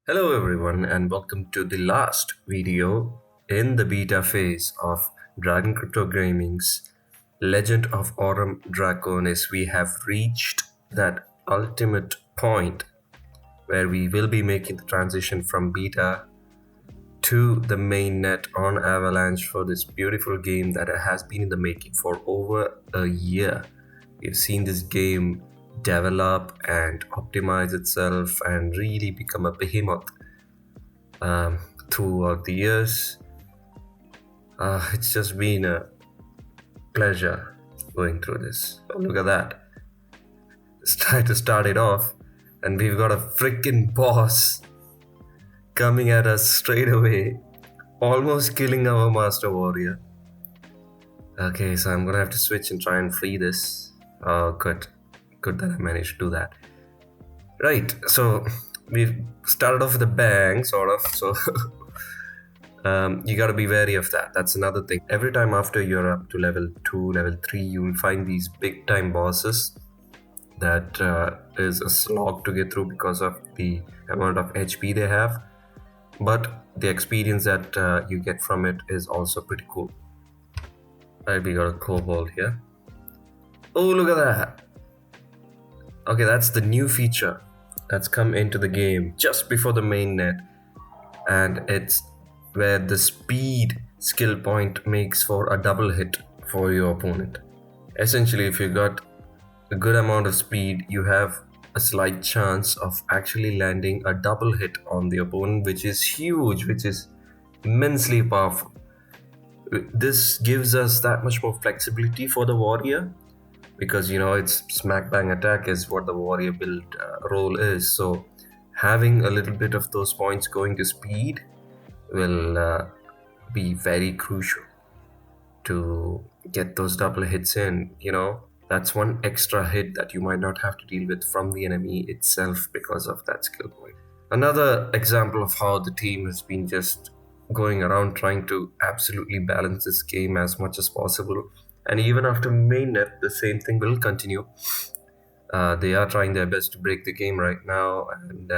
Hello everyone and welcome to the last video in the beta phase of Dragon Crypto Gaming's Legend of Aurum Draconis. We have reached that ultimate point where we will be making the transition from beta to the mainnet on Avalanche for this beautiful game that has been in the making for over a year. We've seen this game develop and optimize itself and really become a behemoth throughout the years. It's just been a pleasure going through this. Oh, look at that. Let's try to start it off, and we've got a freaking boss coming at us straight away, almost killing our master warrior. Okay, so I'm gonna have to switch and try and flee this. Oh, good that I managed to do that. Right, so we've started off with a bang, sort of. So you got to be wary of that. That's another thing. Every time after you're up to level 2, level 3, you'll find these big time bosses that is a slog to get through because of the amount of HP they have. But the experience that you get from it is also pretty cool. Right, we got a kobold here. Oh, look at that. Okay, that's the new feature that's come into the game just before the mainnet, and it's where the speed skill point makes for a double hit for your opponent. Essentially, if you got a good amount of speed, you have a slight chance of actually landing a double hit on the opponent, which is huge, which is immensely powerful. This gives us that much more flexibility for the warrior, because it's smack bang attack is what the warrior build role is. So having a little bit of those points going to speed will be very crucial to get those double hits in. That's one extra hit that you might not have to deal with from the enemy itself because of that skill point. Another example of how the team has been just going around trying to absolutely balance this game as much as possible. And even after mainnet, the same thing will continue. They are trying their best to break the game right now, and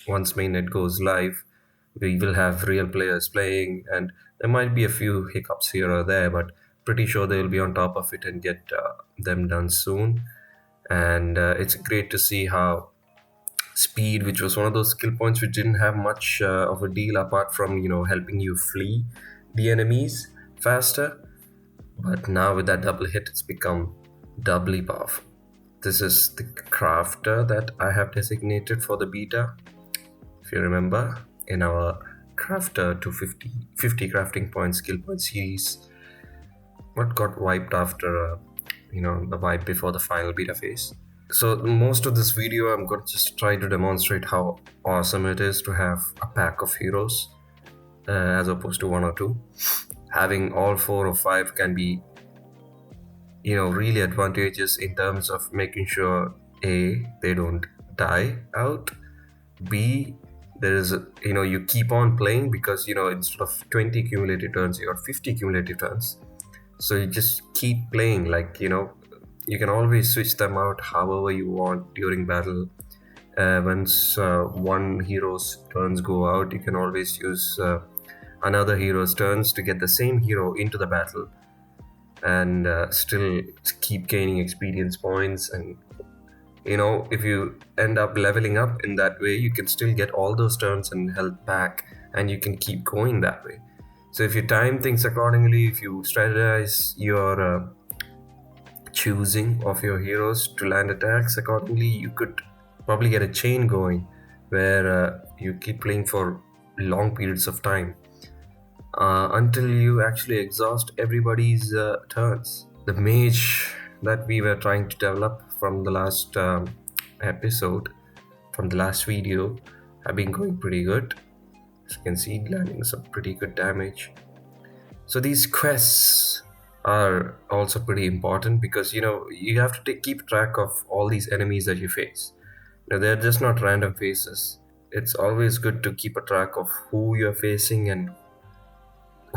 once mainnet goes live, we will have real players playing, and there might be a few hiccups here or there, but pretty sure they will be on top of it and get them done soon. And it's great to see how speed, which was one of those skill points which didn't have much of a deal apart from helping you flee the enemies faster, but now with that double hit, it's become doubly powerful. This is the crafter that I have designated for the beta. If you remember, in our crafter to 50 crafting point skill point series, what got wiped after the wipe before the final beta phase. So most of this video, I'm going to just try to demonstrate how awesome it is to have a pack of heroes as opposed to 1 or 2. Having all 4 or 5 can be really advantageous in terms of making sure A, they don't die out, B, there is you keep on playing because instead of 20 cumulative turns, you got 50 cumulative turns, so you just keep playing. Like you can always switch them out however you want during battle. Once one hero's turns go out, you can always use another hero's turns to get the same hero into the battle and still keep gaining experience points. And if you end up leveling up in that way, you can still get all those turns and health back, and you can keep going that way. So if you time things accordingly, if you strategize your choosing of your heroes to land attacks accordingly, you could probably get a chain going where you keep playing for long periods of time until you actually exhaust everybody's turns. The mage that we were trying to develop from the last episode, from the last video, have been going pretty good. As you can see, landing some pretty good damage. So these quests are also pretty important because you have to keep track of all these enemies that you face. They're just not random faces. It's always good to keep a track of who you're facing and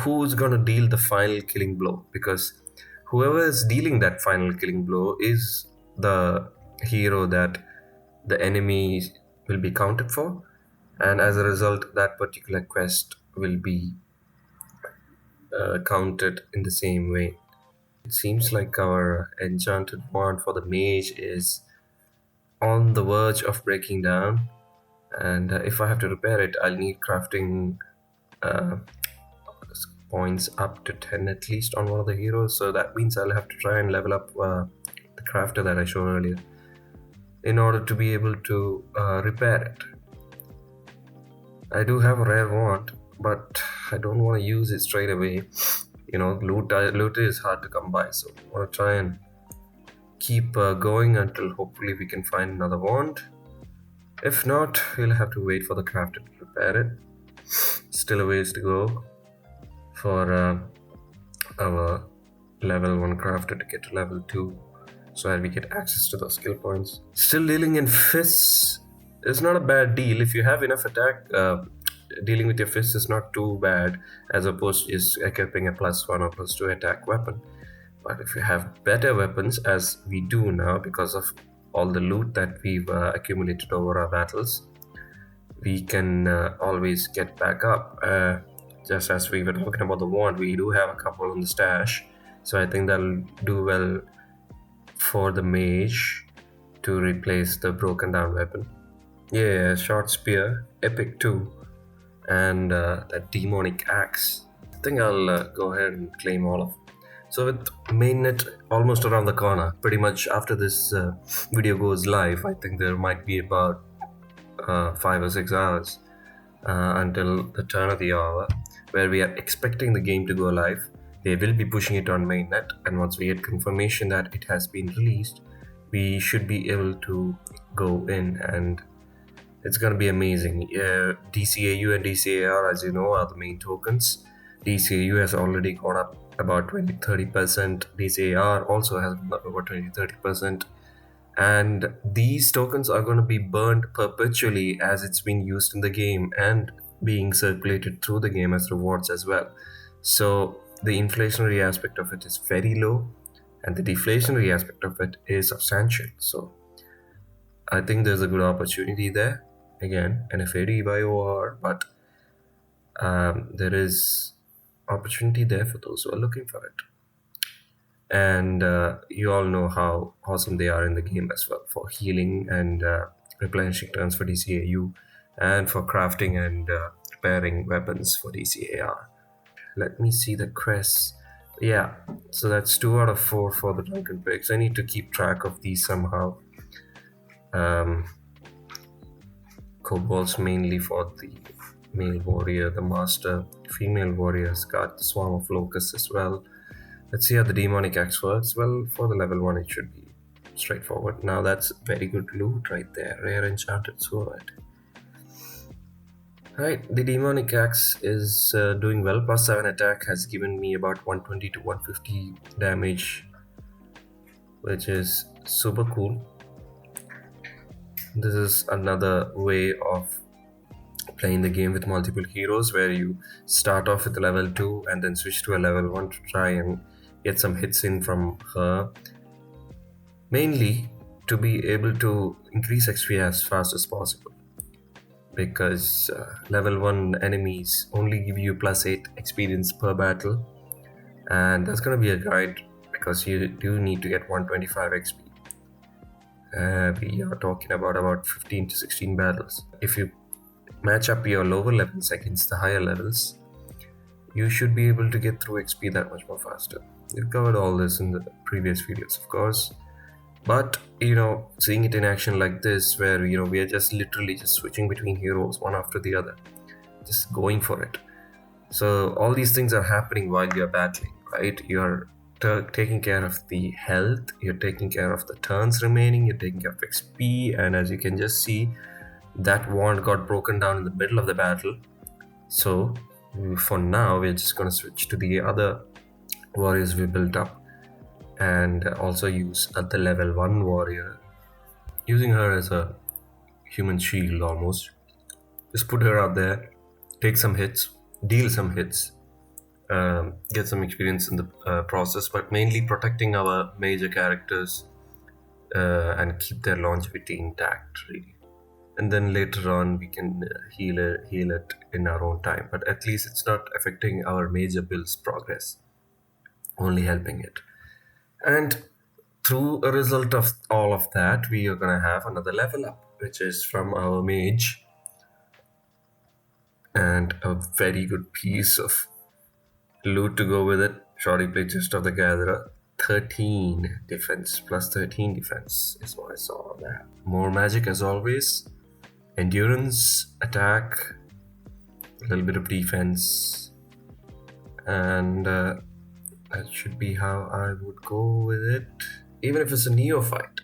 who's gonna deal the final killing blow, because whoever is dealing that final killing blow is the hero that the enemy will be counted for, and as a result that particular quest will be counted in the same way. It seems like our enchanted wand for the mage is on the verge of breaking down, and if I have to repair it, I'll need crafting uh, points up to 10 at least on one of the heroes, so that means I'll have to try and level up the crafter that I showed earlier in order to be able to repair it. I do have a rare wand, but I don't want to use it straight away. Loot is hard to come by, so I want to try and keep going until hopefully we can find another wand. If not, we'll have to wait for the crafter to repair it. Still a ways to go for our level 1 crafter to get to level 2, so that we get access to those skill points. Still dealing in fists is not a bad deal. If you have enough attack, dealing with your fists is not too bad, as opposed to just equipping a +1 or +2 attack weapon. But if you have better weapons, as we do now because of all the loot that we've accumulated over our battles, we can always get back up. Just as we were talking about the wand, we do have a couple on the stash, so I think that'll do well for the mage to replace the broken down weapon. Yeah, short spear, epic too, and that demonic axe. I think I'll go ahead and claim all of them. So with Mainnet almost around the corner, pretty much after this video goes live, I think there might be about 5 or 6 hours until the turn of the hour, where we are expecting the game to go live. They will be pushing it on Mainnet, and once we get confirmation that it has been released, we should be able to go in, and it's gonna be amazing. DCAU and DCAR, as you know, are the main tokens. DCAU has already gone up about 20-30%. DCAR also has gone up about 20-30%. And these tokens are going to be burned perpetually as it's being used in the game and being circulated through the game as rewards as well. So the inflationary aspect of it is very low, and the deflationary aspect of it is substantial. So I think there's a good opportunity there. Again, NFAD by OR, but there is opportunity there for those who are looking for it. And you all know how awesome they are in the game as well, for healing and replenishing turns for DCAU, and for crafting and repairing weapons for DCAR. Let me see the quests. Yeah, so that's 2 out of 4 for the Drunken Pigs. I need to keep track of these somehow. Kobolds mainly for the male warrior, the master. Female warriors got the Swarm of Locusts as well. Let's see how the demonic axe works. Well, for the level 1 it should be straightforward. Now that's very good loot right there. Rare enchanted sword. Right, the demonic axe is doing well. +7 attack has given me about 120 to 150 damage, which is super cool. This is another way of playing the game with multiple heroes, where you start off with a level 2 and then switch to a level 1 to try and get some hits in from her, mainly to be able to increase XP as fast as possible, because level 1 enemies only give you +8 experience per battle, and that's going to be a guide because you do need to get 125 XP. We are talking about 15 to 16 battles. If you match up your lower levels against the higher levels, you should be able to get through XP that much more faster. We've covered all this in the previous videos, of course, but seeing it in action like this, where we are just literally just switching between heroes one after the other, just going for it. So all these things are happening while you're battling, right? You're taking care of the health, you're taking care of the turns remaining, you're taking care of XP, and as you can just see, that wand got broken down in the middle of the battle. So for now, we're just going to switch to the other warriors we built up, and also use the level 1 warrior, using her as a human shield almost. Just put her out there, take some hits, deal some hits, get some experience in the process, but mainly protecting our major characters and keep their longevity intact, really. and then later on we can heal it in our own time. But at least it's not affecting our major build's progress, only helping it. And through a result of all of that, we are gonna have another level up, which is from our mage, and a very good piece of loot to go with it. Shorty plate Chest of the Gatherer. 13 defense plus 13 defense is what I saw on that. More magic as always. Endurance, attack, a little bit of defense, and that should be how I would go with it. Even if it's a neophyte,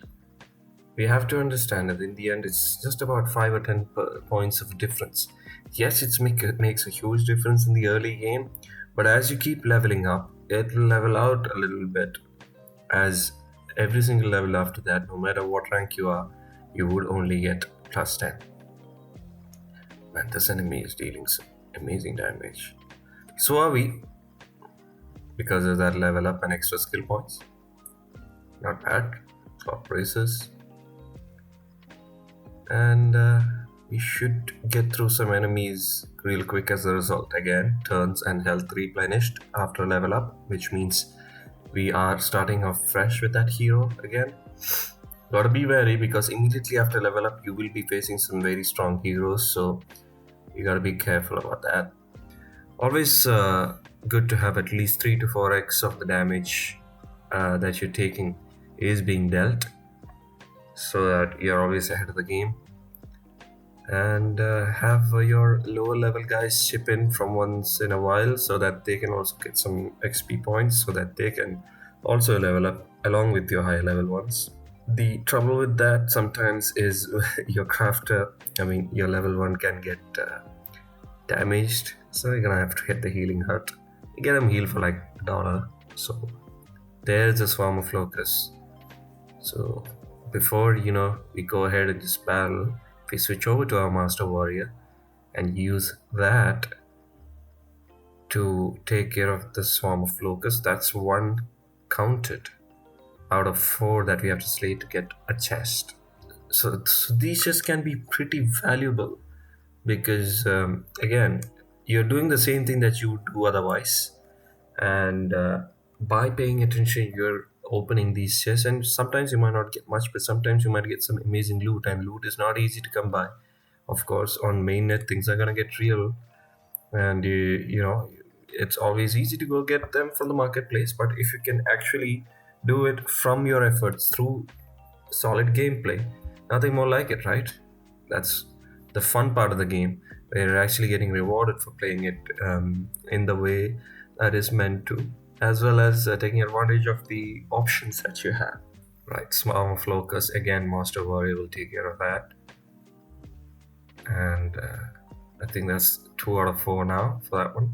we have to understand that in the end it's just about 5 or 10 points of difference. Yes, it makes a huge difference in the early game, but as you keep leveling up, it will level out a little bit. As every single level after that, no matter what rank you are, you would only get plus 10. Man, this enemy is dealing some amazing damage. So are we, because of that level up and extra skill points. Not bad. Clock braces. And we should get through some enemies real quick as a result. Again, turns and health replenished after level up, which means we are starting off fresh with that hero again. Gotta be wary, because immediately after level up you will be facing some very strong heroes, so you gotta be careful about that. Always good to have at least 3 to 4x of the damage that you're taking is being dealt, so that you're always ahead of the game. And have your lower level guys chip in from once in a while, so that they can also get some XP points, so that they can also level up along with your higher level ones. The trouble with that sometimes is your crafter, your level 1 can get damaged, so you're gonna have to hit the healing hut. You get them healed for like $1. So there's a swarm of locusts. So before we go ahead in this battle, we switch over to our master warrior and use that to take care of the swarm of locusts. That's 1 counted out of 4 that we have to slay to get a chest. So these chests can be pretty valuable, because again, you're doing the same thing that you would do otherwise, and by paying attention you're opening these chests, and sometimes you might not get much, but sometimes you might get some amazing loot, and loot is not easy to come by. Of course, on mainnet things are gonna get real, and it's always easy to go get them from the marketplace, but if you can actually do it from your efforts through solid gameplay, nothing more like it, right? That's the fun part of the game, where you're actually getting rewarded for playing it in the way that is meant to, as well as taking advantage of the options that you have. Right, swarm of locusts, again, master warrior will take care of that. And I think that's 2 out of 4 now for that one.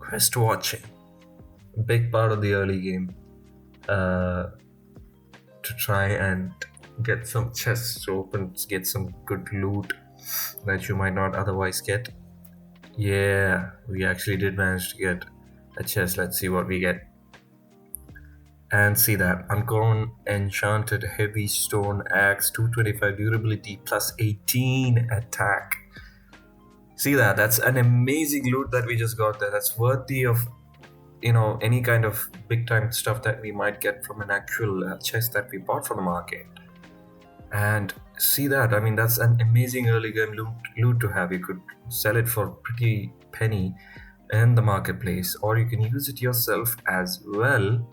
Quest watching, a big part of the early game, to try and get some chests open, get some good loot that you might not otherwise get. Yeah, we actually did manage to get a chest. Let's see what we get. And see that uncommon enchanted heavy stone axe, 225 durability plus 18 attack. See that? That's an amazing loot that we just got there. That's worthy of any kind of big time stuff that we might get from an actual chest that we bought from the market. And see that, that's an amazing early game loot to have. You could sell it for pretty penny in the marketplace, or you can use it yourself as well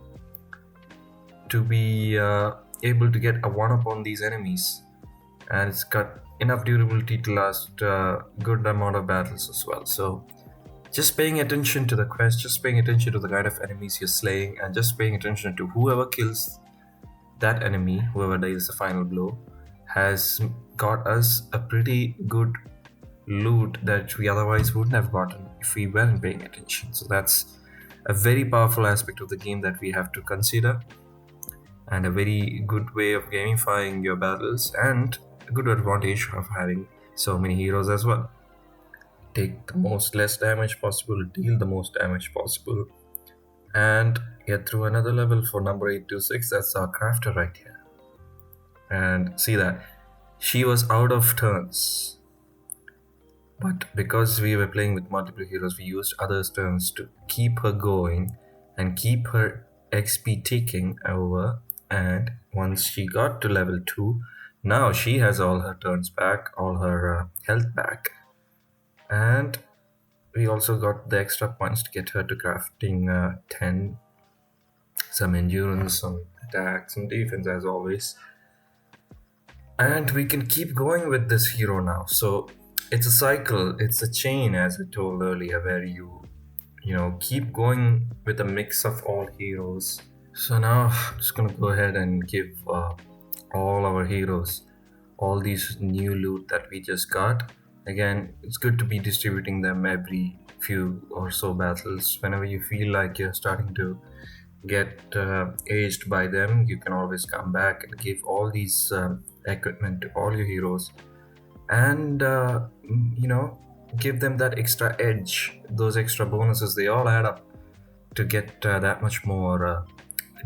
to be able to get a 1-up on these enemies. And it's got enough durability to last a good amount of battles as well. So just paying attention to the quest, just paying attention to the kind of enemies you're slaying, and just paying attention to whoever kills that enemy, whoever deals the final blow, has got us a pretty good loot that we otherwise wouldn't have gotten if we weren't paying attention. So that's a very powerful aspect of the game that we have to consider, and a very good way of gamifying your battles, and a good advantage of having so many heroes as well. Take the most less damage possible, deal the most damage possible, and get through another level for number 826. That's our crafter right here. And see that she was out of turns. But because we were playing with multiple heroes, we used others' turns to keep her going and keep her XP ticking over. And once she got to level 2, now she has all her turns back, all her health back. And we also got the extra points to get her to crafting 10, some endurance, some attack, some defense as always. And we can keep going with this hero now. So it's a cycle, it's a chain, as I told earlier, where you know, keep going with a mix of all heroes. So now I'm just gonna go ahead and give all our heroes all these new loot that we just got. Again, it's good to be distributing them every few or so battles. Whenever you feel like you're starting to get aged by them, you can always come back and give all these equipment to all your heroes, and you know, give them that extra edge. Those extra bonuses, they all add up to get that much more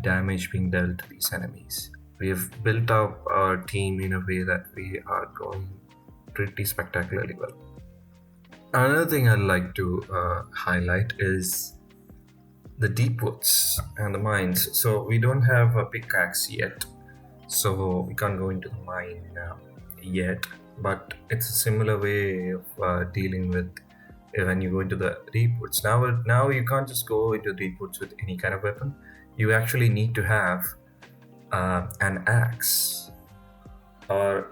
damage being dealt to these enemies. We have built up our team in a way that we are going pretty spectacularly well. Another thing I'd like to highlight is the deep woods and the mines. So we don't have a pickaxe yet, so we can't go into the mine yet, but it's a similar way of dealing with when you go into the deep woods. Now you can't just go into deep woods with any kind of weapon. You actually need to have an axe or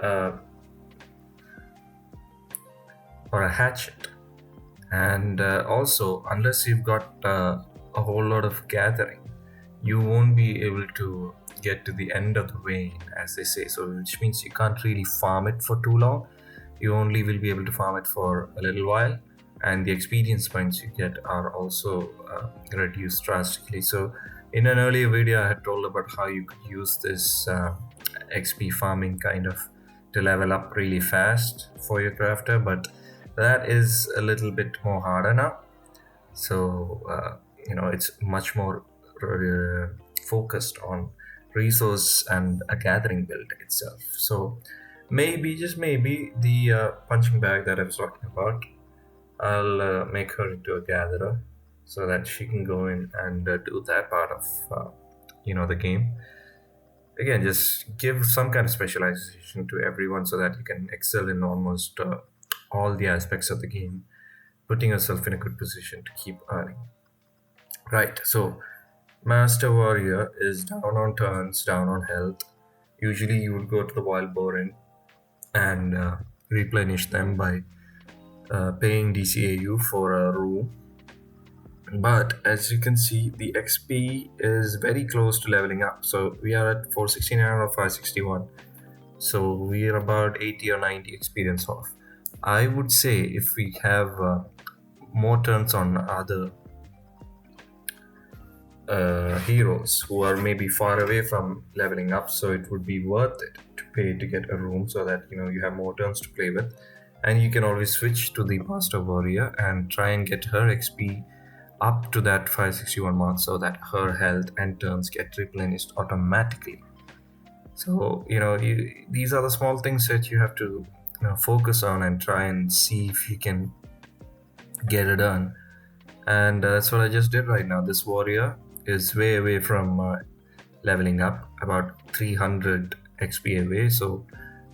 a hatchet, and also, unless you've got a whole lot of gathering, you won't be able to get to the end of the vein, as they say. So which means you can't really farm it for too long. You only will be able to farm it for a little while, and the experience points you get are also reduced drastically. So in an earlier video I had told about how you could use this XP farming kind of to level up really fast for your crafter, but that is a little bit more harder now. So you know, it's much more focused on resource and a gathering build itself. So maybe, just maybe, the punching bag that I was talking about, I'll make her into a gatherer so that she can go in and do that part of you know, the game. Again, just give some kind of specialization to everyone so that you can excel in almost all the aspects of the game, putting yourself in a good position to keep earning. Right, so Master Warrior is down on turns, down on health. Usually you would go to the Wild Boar Inn and replenish them by paying DCAU for a room. But as you can see, the XP is very close to leveling up. So we are at 469 or 561. So we are about 80 or 90 experience off. I would say if we have more turns on other heroes who are maybe far away from leveling up, so it would be worth it to pay to get a room so that, you know, you have more turns to play with, and you can always switch to the Master Warrior and try and get her XP up to that 561 mark so that her health and turns get replenished automatically. So, you know, these are the small things that you have to, you know, focus on and try and see if you can get it done. And that's what I just did right now. This warrior is way away from leveling up, about 300 XP away, so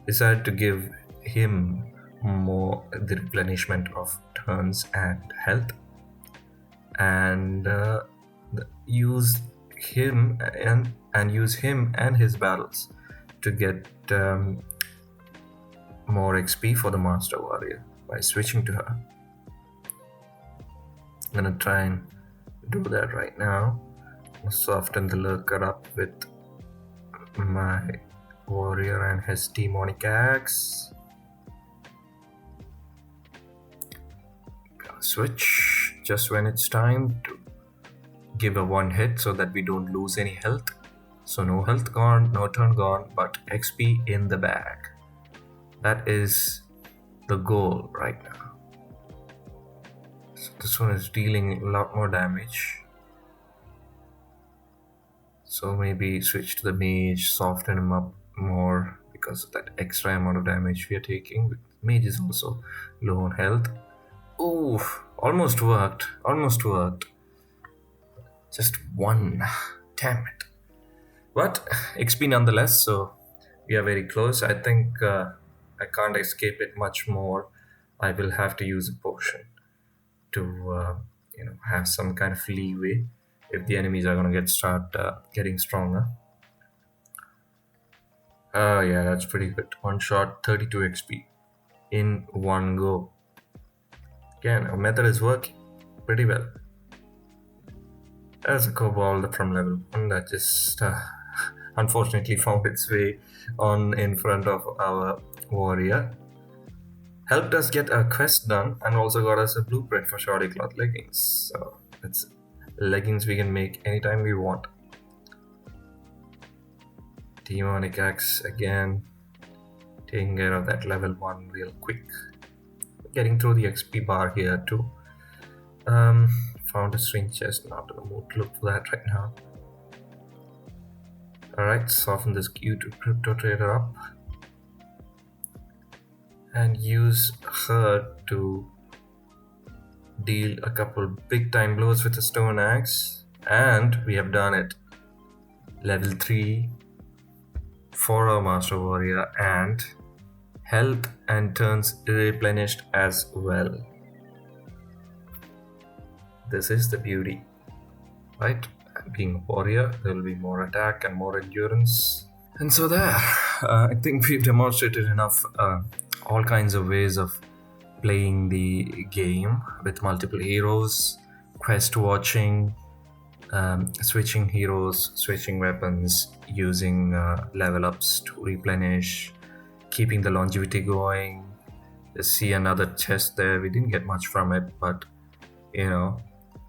decided to give him more the replenishment of turns and health, and use him and use him and his battles to get more XP for the Master Warrior by switching to her. I'm gonna try and do that right now. Soften the lurker up with my warrior and his demonic axe. Switch just when it's time to give a one hit so that we don't lose any health. So no health gone, no turn gone, but XP in the bag. That is the goal right now. So this one is dealing a lot more damage. So maybe switch to the mage, soften him up more, because because of that extra amount of damage we are taking. Mage is also low on health. Ooh, almost worked. Almost worked. Just one. Damn it. But XP nonetheless, so we are very close. I think I can't escape it much more. I will have to use a potion to have some kind of leeway if the enemies are going to start getting stronger. Yeah, that's pretty good. One shot, 32 XP in one go. Again, our method is working pretty well. There's a kobold from level 1 that just unfortunately found its way on in front of our warrior. Helped us get a quest done and also got us a blueprint for shoddy cloth leggings. So that's leggings we can make anytime we want. Demonic axe again, taking care of that level 1 real quick. Getting through the XP bar here too. Found a string chest, not in the mood to look for that right now. Alright, soften this queue to crypto trader up. And use her to deal a couple big time blows with a stone axe. And we have done it. Level 3 for our master warrior, and health and turns replenished as well. This is the beauty, right? Being a warrior, there will be more attack and more endurance. And so there, I think we've demonstrated enough all kinds of ways of playing the game with multiple heroes, quest watching, switching heroes, switching weapons, using level ups to replenish, keeping the longevity going. Just see another chest there. We didn't get much from it, but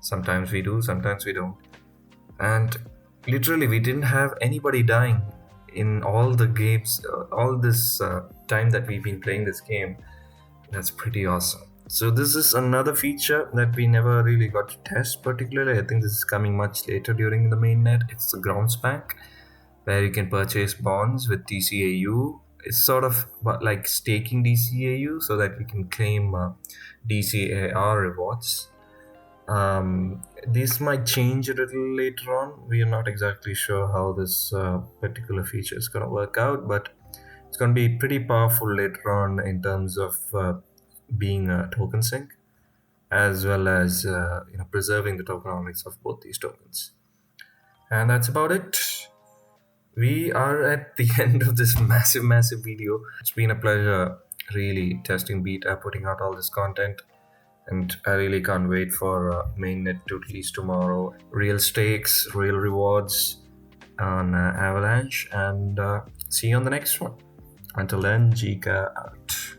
sometimes we do, sometimes we don't. And literally we didn't have anybody dying in all the games, all this time that we've been playing this game. That's pretty awesome. So this is another feature that we never really got to test particularly. I think this is coming much later during the mainnet. It's the grounds pack, where you can purchase bonds with DCAU. It's sort of like staking DCAU so that we can claim DCAR rewards. This might change a little later on. We are not exactly sure how this particular feature is going to work out, but it's going to be pretty powerful later on in terms of being a token sink, as well as preserving the tokenomics of both these tokens. And that's about it. We are at the end of this massive video. It's been a pleasure really testing beta, putting out all this content. And I really can't wait for Mainnet to release tomorrow. Real stakes, real rewards on Avalanche. And see you on the next one. Until then, Jika out.